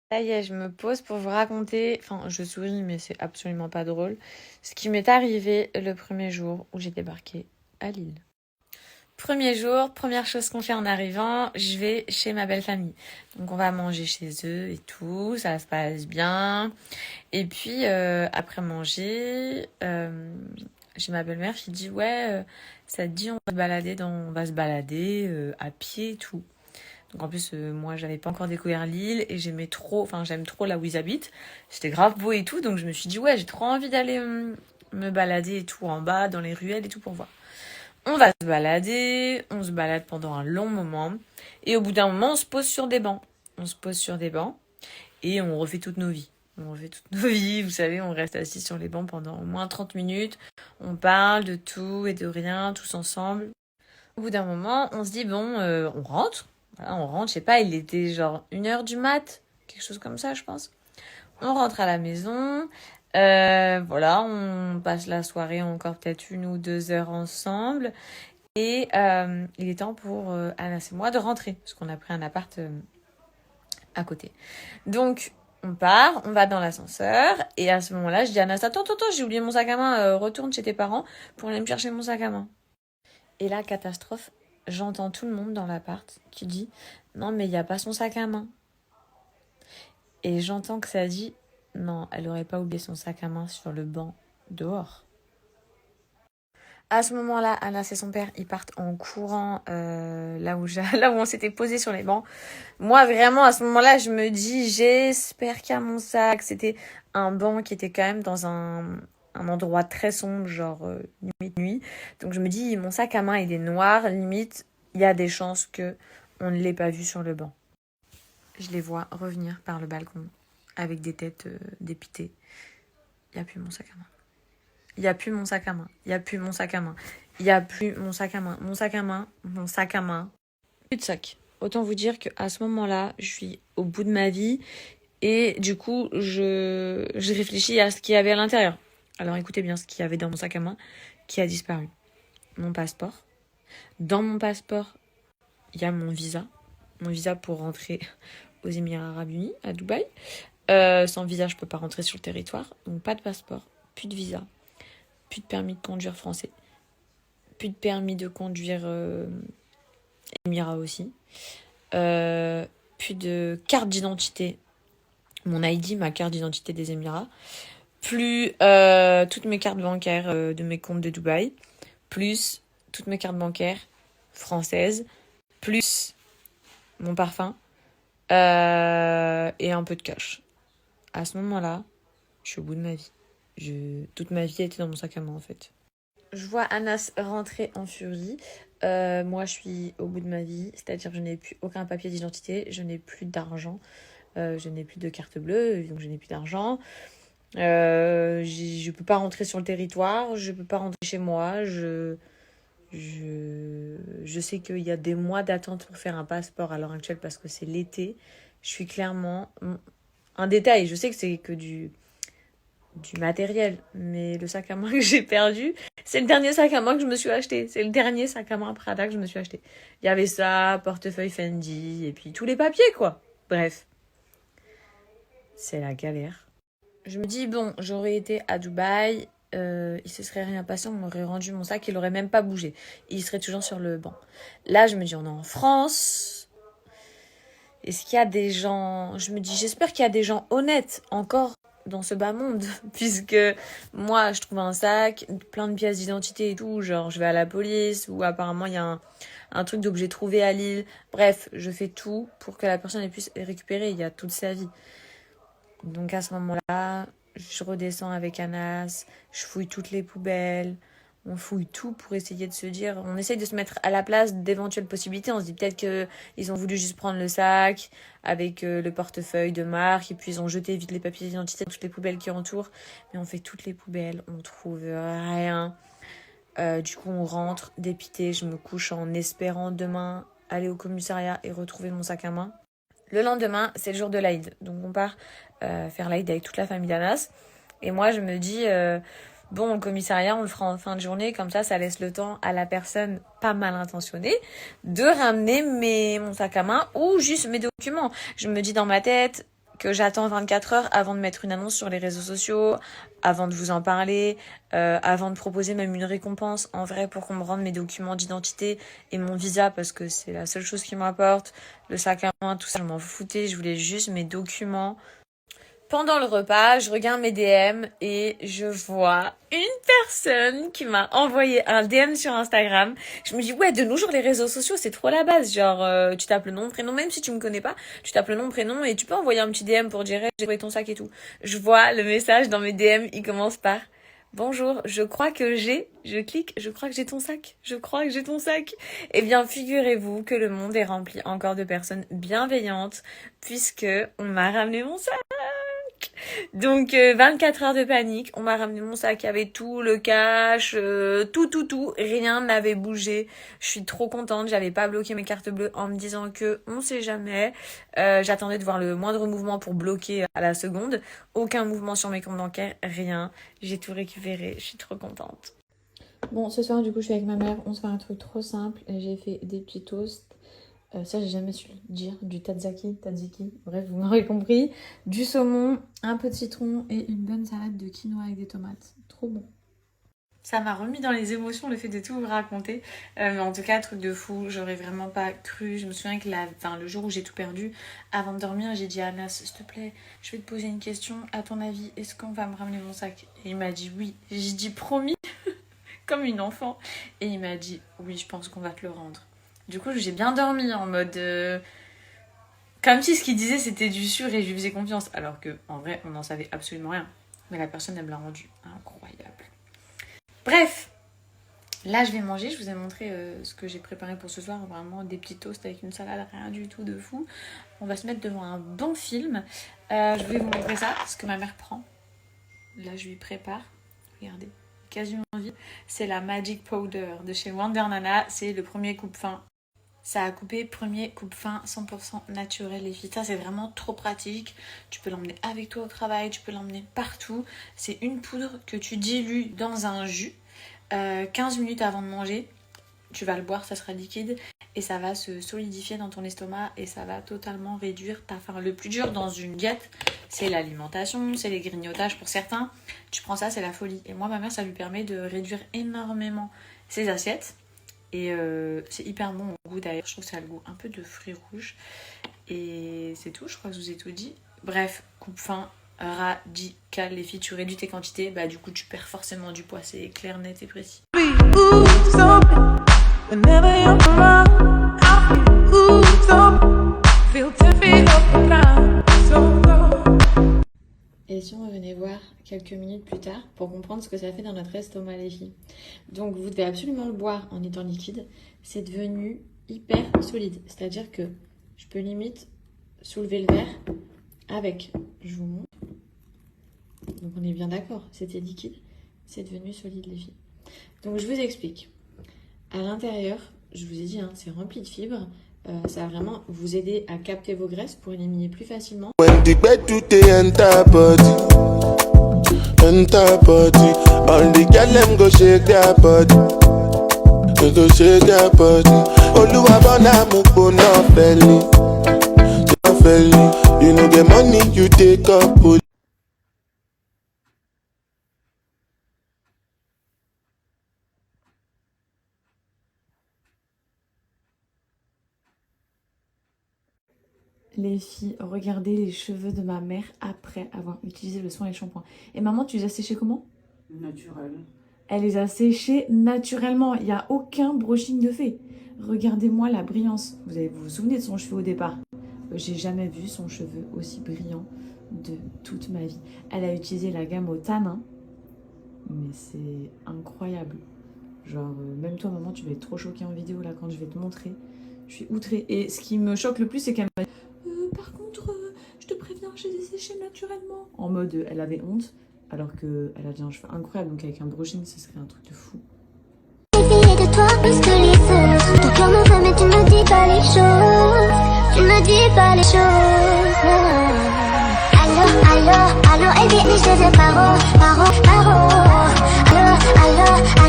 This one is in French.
Ça y est, je me pose pour vous raconter, enfin je souris mais c'est absolument pas drôle, ce qui m'est arrivé le premier jour où j'ai débarqué à Lille. Premier jour, première chose qu'on fait en arrivant, je vais chez ma belle famille. Donc on va manger chez eux et tout, ça se passe bien. Et puis après manger, j'ai ma belle-mère qui dit ouais, ça te dit on va se balader à pied et tout. Donc en plus, moi, j'avais pas encore découvert l'île et j'aime trop là où ils habitent. C'était grave beau et tout, donc je me suis dit, ouais, j'ai trop envie d'aller me balader et tout en bas, dans les ruelles et tout pour voir. On va se balader, on se balade pendant un long moment et au bout d'un moment, on se pose sur des bancs. On se pose sur des bancs et on refait toutes nos vies. On refait toutes nos vies, vous savez, on reste assis sur les bancs pendant au moins 30 minutes. On parle de tout et de rien, tous ensemble. Au bout d'un moment, on se dit, bon, on rentre. Voilà, on rentre, je sais pas, il était genre 1h du mat, quelque chose comme ça, je pense. On rentre à la maison. Voilà, on passe la soirée encore peut-être 1 ou 2 heures ensemble. Et il est temps pour Anas et moi de rentrer, parce qu'on a pris un appart à côté. Donc, on part, on va dans l'ascenseur. Et à ce moment-là, je dis à Anas, attends, j'ai oublié mon sac à main, retourne chez tes parents pour aller me chercher mon sac à main. Et là, catastrophe, j'entends tout le monde dans l'appart qui dit non, mais il n'y a pas son sac à main. Et j'entends que ça dit non, elle aurait pas oublié son sac à main sur le banc dehors. À ce moment-là, Anas et son père, ils partent en courant là où on s'était posé sur les bancs. Moi, vraiment, à ce moment-là, je me dis, j'espère qu'il y a mon sac. C'était un banc qui était quand même dans un endroit très sombre, genre limite nuit. Donc je me dis, mon sac à main, il est noir, limite, il y a des chances que on ne l'ait pas vu sur le banc. Je les vois revenir par le balcon avec des têtes dépitées. Il n'y a plus mon sac à main. Il n'y a plus mon sac à main. Il n'y a plus mon sac à main. Il n'y a plus mon sac à main. Mon sac à main. Mon sac à main. Plus de sac. Autant vous dire qu'à ce moment-là, je suis au bout de ma vie. Et du coup, je réfléchis à ce qu'il y avait à l'intérieur. Alors écoutez bien ce qu'il y avait dans mon sac à main qui a disparu. Mon passeport. Dans mon passeport, il y a mon visa. Mon visa pour rentrer aux Émirats Arabes Unis, à Dubaï. Sans visa, je peux pas rentrer sur le territoire. Donc pas de passeport, plus de visa, plus de permis de conduire français, plus de permis de conduire Émirats aussi. Plus de carte d'identité. Mon ID, ma carte d'identité des Émirats. Plus toutes mes cartes bancaires de mes comptes de Dubaï. Plus toutes mes cartes bancaires françaises. Plus mon parfum. Et un peu de cash. À ce moment-là, je suis au bout de ma vie. Toute ma vie était dans mon sac à main en fait. Je vois Anas rentrer en furie. Moi, je suis au bout de ma vie. C'est-à-dire que je n'ai plus aucun papier d'identité. Je n'ai plus d'argent. Je n'ai plus de carte bleue. Donc, je n'ai plus d'argent. Je peux pas rentrer sur le territoire. Je peux pas rentrer chez moi. Je sais qu'il y a des mois d'attente pour faire un passeport à l'heure actuelle parce que c'est l'été. Je suis clairement... Un détail, je sais que c'est que du matériel, mais le sac à main que j'ai perdu, c'est le dernier sac à main que je me suis acheté. C'est le dernier sac à main Prada que je me suis acheté. Il y avait ça, portefeuille Fendi, et puis tous les papiers, quoi. Bref, c'est la galère. Je me dis, bon, j'aurais été à Dubaï, il se serait rien passé, on m'aurait rendu mon sac, il aurait même pas bougé. Il serait toujours sur le banc. Là, je me dis, on est en France. Est-ce qu'il y a des gens... Je me dis, j'espère qu'il y a des gens honnêtes encore dans ce bas monde, puisque moi, je trouve un sac, plein de pièces d'identité et tout, genre je vais à la police, ou apparemment il y a un truc d'objet trouvé à Lille. Bref, je fais tout pour que la personne puisse récupérer, il y a toute sa vie. Donc à ce moment-là, je redescends avec Anas, je fouille toutes les poubelles, on fouille tout pour essayer de se dire, on essaye de se mettre à la place d'éventuelles possibilités. On se dit peut-être qu'ils ont voulu juste prendre le sac avec le portefeuille de marque et puis ils ont jeté vite les papiers d'identité dans toutes les poubelles qui entourent. Mais on fait toutes les poubelles, on trouve rien. Du coup, on rentre dépité, je me couche en espérant demain aller au commissariat et retrouver mon sac à main. Le lendemain, c'est le jour de l'Aïd. Donc on part faire l'Aïd avec toute la famille d'Anas. Et moi, je me dis... Bon, au commissariat, on le fera en fin de journée, comme ça laisse le temps à la personne pas mal intentionnée de ramener mon sac à main ou juste mes documents. Je me dis dans ma tête que j'attends 24 heures avant de mettre une annonce sur les réseaux sociaux, avant de vous en parler, avant de proposer même une récompense en vrai pour qu'on me rende mes documents d'identité et mon visa parce que c'est la seule chose qui m'importe. Le sac à main, tout ça, je m'en foutais, je voulais juste mes documents. Pendant le repas, je regarde mes DM et je vois une personne qui m'a envoyé un DM sur Instagram. Je me dis, ouais, de nos jours, les réseaux sociaux, c'est trop la base. Genre, tu tapes le nom, prénom, même si tu me connais pas, tu tapes le nom, prénom et tu peux envoyer un petit DM pour dire, hey, j'ai trouvé ton sac et tout. Je vois le message dans mes DM, il commence par, bonjour, je crois que j'ai, je clique, je crois que j'ai ton sac, je crois que j'ai ton sac. Eh bien, figurez-vous que le monde est rempli encore de personnes bienveillantes puisque on m'a ramené mon sac. Donc 24 heures de panique, on m'a ramené mon sac avec tout, le cash, tout, rien n'avait bougé. Je suis trop contente, j'avais pas bloqué mes cartes bleues en me disant que on sait jamais. J'attendais de voir le moindre mouvement pour bloquer à la seconde. Aucun mouvement sur mes comptes bancaires, rien. J'ai tout récupéré, je suis trop contente. Bon, ce soir du coup je suis avec ma mère, on se fait un truc trop simple. J'ai fait des petits toasts. Ça j'ai jamais su le dire, du tzatziki, bref vous m'aurez compris, du saumon, un peu de citron et une bonne salade de quinoa avec des tomates, trop bon. Ça m'a remis dans les émotions le fait de tout vous raconter, mais en tout cas truc de fou, j'aurais vraiment pas cru. Je me souviens que le jour où j'ai tout perdu, avant de dormir j'ai dit à Anas, s'il te plaît je vais te poser une question, à ton avis est-ce qu'on va me ramener mon sac? Et il m'a dit oui, j'ai dit promis, comme une enfant, et il m'a dit oui je pense qu'on va te le rendre. Du coup, j'ai bien dormi en mode... comme si ce qu'il disait, c'était du sûr et je lui faisais confiance. Alors que en vrai, on n'en savait absolument rien. Mais la personne, elle me l'a rendu incroyable. Bref, là, je vais manger. Je vous ai montré ce que j'ai préparé pour ce soir. Vraiment, des petits toasts avec une salade, rien du tout de fou. On va se mettre devant un bon film. Je vais vous montrer ça, ce que ma mère prend. Là, je lui prépare. Regardez, quasiment vide. C'est la Magic Powder de chez Wonder Nana. C'est le premier coupe-fin. Ça a coupé, premier coupe-fin 100% naturel les filles. Ça c'est vraiment trop pratique. Tu peux l'emmener avec toi au travail, tu peux l'emmener partout. C'est une poudre que tu dilues dans un jus 15 minutes avant de manger. Tu vas le boire, ça sera liquide et ça va se solidifier dans ton estomac et ça va totalement réduire ta faim. Le plus dur dans une diète, c'est l'alimentation, c'est les grignotages pour certains. Tu prends ça, c'est la folie. Et moi, ma mère, ça lui permet de réduire énormément ses assiettes. Et c'est hyper bon au goût d'ailleurs, je trouve que ça a le goût un peu de fruits rouges. Et c'est tout, je crois que je vous ai tout dit. Bref, coupe-fin radical les filles, tu réduis tes quantités, bah du coup tu perds forcément du poids, c'est clair, net et précis. Et si on revenait voir quelques minutes plus tard pour comprendre ce que ça fait dans notre estomac les filles. Donc vous devez absolument le boire en étant liquide. C'est devenu hyper solide. C'est-à-dire que je peux limite soulever le verre avec. Je vous montre. Donc on est bien d'accord. C'était liquide. C'est devenu solide les filles. Donc je vous explique. À l'intérieur, je vous ai dit, hein, c'est rempli de fibres. Ça va vraiment vous aider à capter vos graisses pour éliminer plus facilement. When the bed to the enter body, all the girl them go shake their body, they go shake their body. Oluwa bona mo gbona feli, you know the money you take up. Les filles, regardez les cheveux de ma mère après avoir utilisé le soin et le shampoing. Et maman, tu les as séchés comment? Naturel. Elle les a séchés naturellement. Il n'y a aucun brushing de fait. Regardez-moi la brillance. Vous vous souvenez de son cheveu au départ? J'ai jamais vu son cheveu aussi brillant de toute ma vie. Elle a utilisé la gamme au tanin. Mais c'est incroyable. Genre, même toi, maman, tu vas être trop choquée en vidéo là quand je vais te montrer. Je suis outrée. Et ce qui me choque le plus, c'est qu'elle m'a dit par contre, je te préviens, j'ai desséché naturellement. En mode, elle avait honte, alors qu'elle a déjà un cheveu incroyable. Donc avec un brushing, ce serait un truc de fou. De toi plus que les autres. Ton cœur m'en veut, mais tu me dis pas les choses. Tu me dis pas les choses. Allô, allô, allô, et bien, je te paro, paro, paro.